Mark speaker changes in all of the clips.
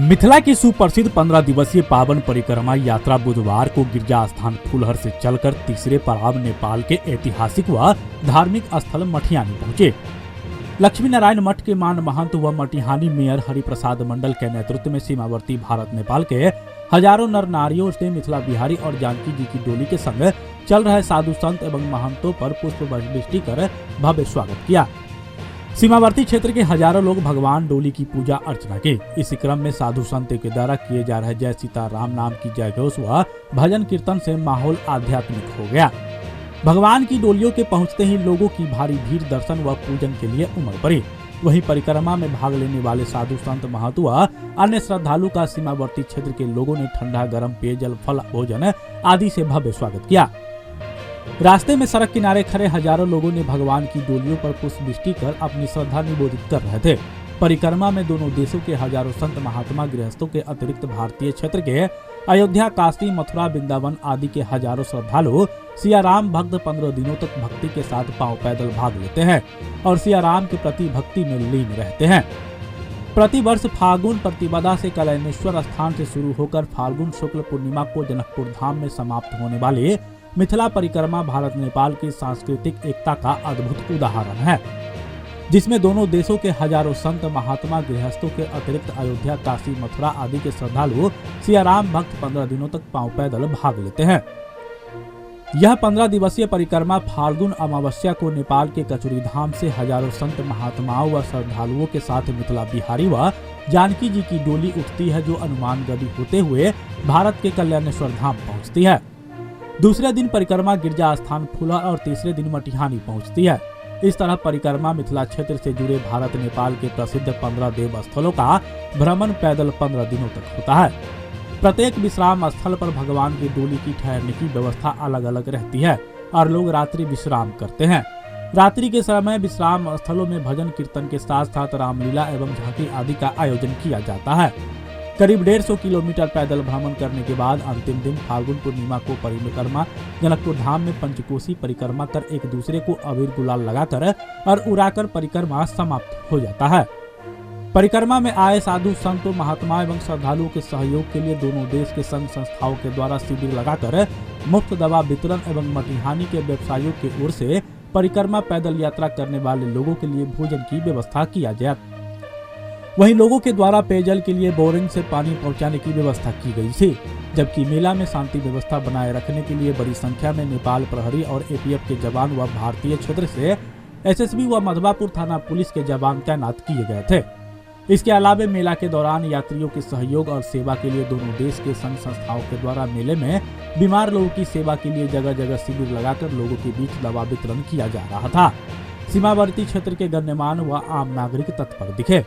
Speaker 1: मिथिला की सुप्रसिद्ध 15 दिवसीय पावन परिक्रमा यात्रा बुधवार को गिरजा स्थान फुलहर से चलकर तीसरे पड़ाव नेपाल के ऐतिहासिक व धार्मिक स्थल मटिहानी पहुंचे। लक्ष्मी नारायण मठ के मान महंत व मटिहानी मेयर हरिप्रसाद मंडल के नेतृत्व में सीमावर्ती भारत नेपाल के हजारों नर नारियों ने मिथिला बिहारी और जानकी जी की डोली के संग चल रहे साधु संत एवं महंतों पर पुष्प वृष्टि कर भव्य स्वागत किया। सीमावर्ती क्षेत्र के हजारों लोग भगवान डोली की पूजा अर्चना की। इस क्रम में साधु संत के द्वारा किए जा रहे जय सीताराम नाम की जय घोष व भजन कीर्तन से माहौल आध्यात्मिक हो गया। भगवान की डोलियों के पहुंचते ही लोगों की भारी भीड़ दर्शन व पूजन के लिए उमड़ पड़ी। वहीं परिक्रमा में भाग लेने वाले साधु संत महंत व अन्य श्रद्धालु का सीमावर्ती क्षेत्र के लोगों ने ठंडा गर्म पेयजल फल भोजन आदि से भव्य स्वागत किया। रास्ते में सड़क किनारे खड़े हजारों लोगों ने भगवान की डोलियों पर पुष्पवृष्टि कर अपनी श्रद्धा निवेदित कर रहे थे। परिक्रमा में दोनों देशों के हजारों संत महात्मा गृहस्थों के अतिरिक्त भारतीय क्षेत्र के अयोध्या, काशी, मथुरा, वृंदावन आदि के हजारों श्रद्धालु सियाराम भक्त 15 दिनों तक भक्ति के साथ पांव पैदल भाग लेते हैं और सियाराम के प्रति भक्ति में लीन रहते हैं। प्रति वर्ष फाल्गुन प्रतिपदा से कल्याणेश्वर स्थान से शुरू होकर फाल्गुन शुक्ल पूर्णिमा को जनकपुर धाम में समाप्त होने वाली मिथिला परिक्रमा भारत नेपाल की सांस्कृतिक एकता का अद्भुत उदाहरण है, जिसमें दोनों देशों के हजारों संत महात्मा गृहस्थों के अतिरिक्त अयोध्या, काशी, मथुरा आदि के श्रद्धालु सियाराम भक्त 15 दिनों तक पांव पैदल भाग लेते हैं। यह 15 दिवसीय परिक्रमा फाल्गुन अमावस्या को नेपाल के कचुरी धाम से हजारों संत महात्माओं व श्रद्धालुओं के साथ मिथिला बिहारी व जानकी जी की डोली उठती है, जो हनुमानगढ़ी होते हुए भारत के कल्याणेश्वर धाम पहुँचती है। दूसरे दिन परिक्रमा गिरजा स्थान फुलहर और तीसरे दिन मटिहानी पहुंचती है। इस तरह परिक्रमा मिथिला क्षेत्र से जुड़े भारत नेपाल के प्रसिद्ध 15 देव स्थलों का भ्रमण पैदल 15 दिनों तक होता है। प्रत्येक विश्राम स्थल पर भगवान की डोली की ठहरने की व्यवस्था अलग अलग रहती है और लोग रात्रि विश्राम करते हैं। रात्रि के समय विश्राम स्थलों में भजन कीर्तन के साथ साथ रामलीला एवं झांकी आदि का आयोजन किया जाता है। करीब 150 किलोमीटर पैदल भ्रमण करने के बाद अंतिम दिन फाल्गुन पूर्णिमा को परिक्रमा जनकपुर धाम में पंचकोसी परिक्रमा कर एक दूसरे को अबीर गुलाल लगाकर और उड़ाकर परिक्रमा समाप्त हो जाता है। परिक्रमा में आए साधु संतों महात्मा एवं श्रद्धालुओं के सहयोग के लिए दोनों देश के संघ संस्थाओं के द्वारा शिविर लगाकर मुफ्त दवा वितरण एवं मटिहानी के व्यवसायियों की ओर से परिक्रमा पैदल यात्रा करने वाले लोगों के लिए भोजन की व्यवस्था किया गया। वहीं लोगों के द्वारा पेयजल के लिए बोरिंग से पानी पहुंचाने की व्यवस्था की गई थी, जबकि मेला में शांति व्यवस्था बनाए रखने के लिए बड़ी संख्या में नेपाल प्रहरी और एपीएफ के जवान व भारतीय क्षेत्र से एसएसबी व मधवापुर थाना पुलिस के जवान तैनात किए गए थे। इसके अलावा मेला के दौरान यात्रियों के सहयोग और सेवा के लिए दोनों देश के संघ संस्थाओं के द्वारा मेले में बीमार लोगों की सेवा के लिए जगह जगह शिविर लगाकर लोगों के बीच दवा वितरण किया जा रहा था। सीमावर्ती क्षेत्र के गण्यमान्य व आम नागरिक तत्पर दिखे।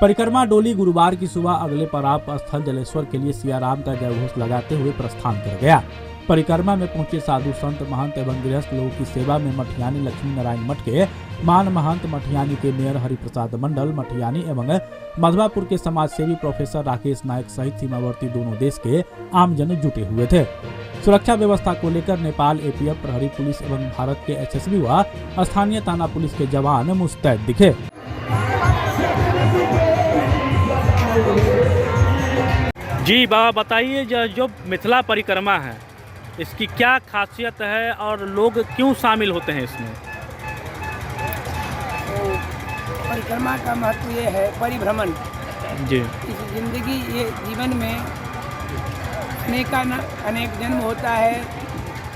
Speaker 1: परिक्रमा डोली गुरुवार की सुबह अगले पड़ाव स्थल जलेश्वर के लिए सियाराम का जयघोष लगाते हुए प्रस्थान कर गया। परिक्रमा में पहुंचे साधु संत महंत एवं गृहस्थ लोगों की सेवा में मटिहानी लक्ष्मी नारायण मठ के मान महंत, मटिहानी के मेयर हरिप्रसाद मंडल, मटिहानी एवं मधवापुर के समाजसेवी प्रोफेसर राकेश नायक सहित सीमावर्ती दोनों देश के आमजन जुटे हुए थे। सुरक्षा व्यवस्था को लेकर नेपाल एपीएफ, प्रहरी पुलिस एवं भारत के एसएसबी व स्थानीय थाना पुलिस के जवान मुस्तैद दिखे।
Speaker 2: जी बाबा बताइए, जो मिथिला परिक्रमा है इसकी क्या खासियत है और लोग क्यों शामिल होते हैं इसमें?
Speaker 3: तो परिक्रमा का महत्व ये है, परिभ्रमण।
Speaker 2: जी,
Speaker 3: इस जिंदगी ये जीवन में अनेक जन्म होता है।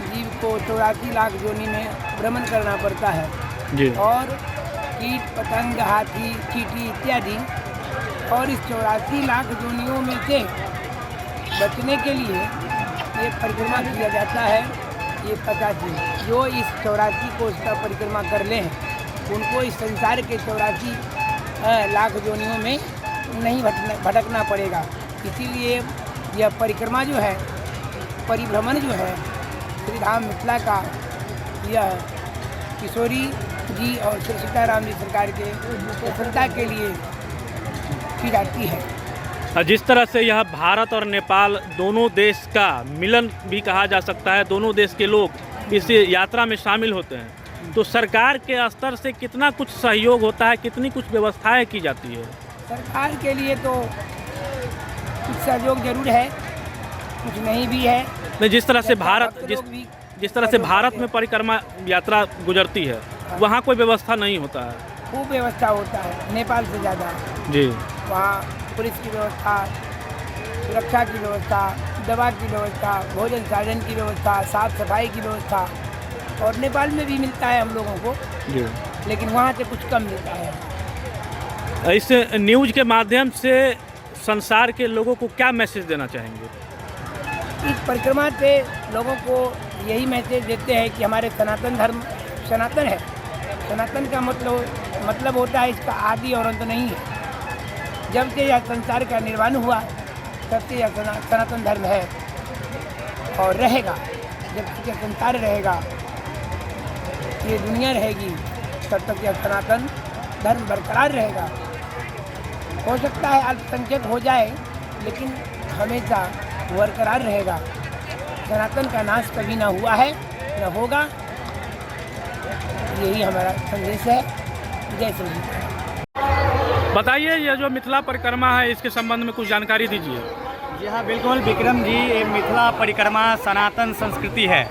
Speaker 3: जीव को 84 लाख योनि में भ्रमण करना पड़ता है
Speaker 2: जी।
Speaker 3: और कीट पतंग, हाथी, चींटी इत्यादि, और इस 84 लाख योनियों में से बचने के लिए ये परिक्रमा किया जाता है। ये 85 जो इस 84 को इसका परिक्रमा कर लें, उनको इस संसार के 84 लाख योनियों में नहीं भटकना पड़ेगा। इसीलिए यह परिक्रमा जो है, परिभ्रमण जो है, श्री धाम मिथिला का, यह किशोरी जी और श्री सीताराम जी सरकार के सफलता के लिए की जाती है।
Speaker 2: जिस तरह से यह भारत और नेपाल दोनों देश का मिलन भी कहा जा सकता है, दोनों देश के लोग इस यात्रा में शामिल होते हैं, तो सरकार के स्तर से कितना कुछ सहयोग होता है, कितनी कुछ व्यवस्थाएं की जाती है?
Speaker 3: सरकार के लिए तो कुछ सहयोग जरूर है, कुछ नहीं भी है।
Speaker 2: नहीं, जिस तरह से भारत
Speaker 3: भक्त लोग भी
Speaker 2: जिस तरह से भारत में परिक्रमा यात्रा गुजरती है, वहाँ कोई व्यवस्था नहीं होता है।
Speaker 3: खूब व्यवस्था होता है, नेपाल से ज़्यादा।
Speaker 2: जी,
Speaker 3: वहाँ पुलिस की व्यवस्था, सुरक्षा की व्यवस्था, दवा की व्यवस्था, भोजन साधन की व्यवस्था, साफ सफाई की व्यवस्था, और नेपाल में भी मिलता है हम लोगों को,
Speaker 2: जी।
Speaker 3: लेकिन वहाँ से कुछ कम मिलता है।
Speaker 2: इस न्यूज़ के माध्यम से संसार के लोगों को क्या मैसेज देना चाहेंगे?
Speaker 3: इस परिक्रमा से लोगों को यही मैसेज देते हैं कि हमारे सनातन धर्म सनातन है। सनातन का मतलब होता है इसका आदि और अंत नहीं है। जब से यह संसार का निर्माण हुआ तब से यह सनातन धर्म है और रहेगा। जब तक यह संसार रहेगा, ये दुनिया रहेगी, तब तक यह सनातन धर्म बरकरार रहेगा। हो सकता है अल्पसंख्यक हो जाए, लेकिन हमेशा बरकरार रहेगा। सनातन का नाश कभी ना हुआ है, न होगा। यही हमारा संदेश है। जय श्री राम।
Speaker 2: बताइए, ये जो मिथिला परिक्रमा है, इसके संबंध में कुछ जानकारी दीजिए।
Speaker 4: जी हाँ, बिल्कुल विक्रम जी, ये मिथिला परिक्रमा सनातन संस्कृति है,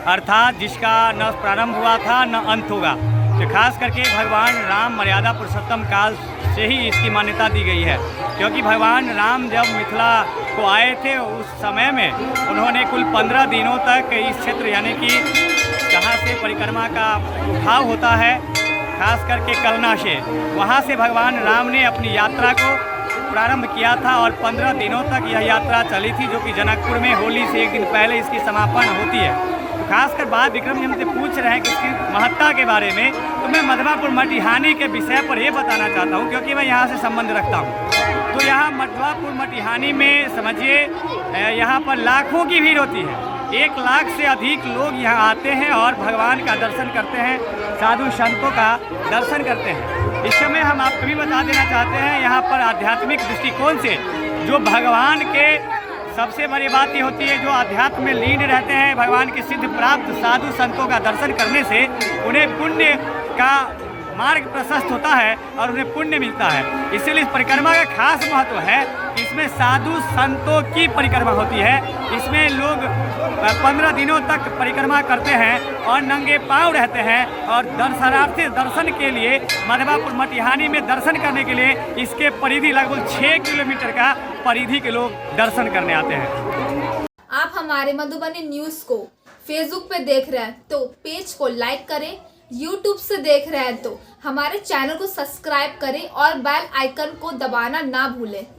Speaker 4: अर्थात जिसका न प्रारंभ हुआ था न अंत होगा। तो खास करके भगवान राम मर्यादा पुरुषोत्तम काल से ही इसकी मान्यता दी गई है, क्योंकि भगवान राम जब मिथिला को आए थे उस समय में उन्होंने कुल 15 दिनों तक इस क्षेत्र यानी कि जहाँ से परिक्रमा का उठाव होता है, खास करके कलना से, वहाँ से भगवान राम ने अपनी यात्रा को प्रारंभ किया था और 15 दिनों तक यह यात्रा चली थी, जो कि जनकपुर में होली से एक दिन पहले इसकी समापन होती है। तो खासकर बात विक्रम जी हमसे पूछ रहे हैं कि इसकी महत्ता के बारे में, तो मैं मधवापुर मटिहानी के विषय पर ये बताना चाहता हूँ, क्योंकि मैं यहाँ से संबंध रखता हूँ। तो यहाँ मधवापुर मटिहानी में समझिए यहाँ पर लाखों की भीड़ होती है। 1 लाख से अधिक लोग यहाँ आते हैं और भगवान का दर्शन करते हैं, साधु संतों का दर्शन करते हैं। इस समय हम आपको भी बता देना चाहते हैं, यहाँ पर आध्यात्मिक दृष्टिकोण से जो भगवान के सबसे बड़ी बात ये होती है, जो अध्यात्म में लीन रहते हैं, भगवान की सिद्ध प्राप्त साधु संतों का दर्शन करने से उन्हें पुण्य का मार्ग प्रशस्त होता है और उन्हें पुण्य मिलता है। इसलिए इस परिक्रमा का खास महत्व है। इसमें साधु संतों की परिक्रमा होती है। इसमें लोग 15 दिनों तक परिक्रमा करते हैं और नंगे पांव रहते हैं और दर्शनार्थी दर्शन के लिए मधवापुर मटिहानी में दर्शन करने के लिए इसके परिधि लगभग 6 किलोमीटर का परिधि के लोग दर्शन करने आते हैं।
Speaker 5: आप हमारे मधुबनी न्यूज को फेसबुक पे देख रहे हैं तो पेज को लाइक करें, यूट्यूब से देख रहे हैं तो हमारे चैनल को सब्सक्राइब करें और बेल आइकन को दबाना ना भूलें।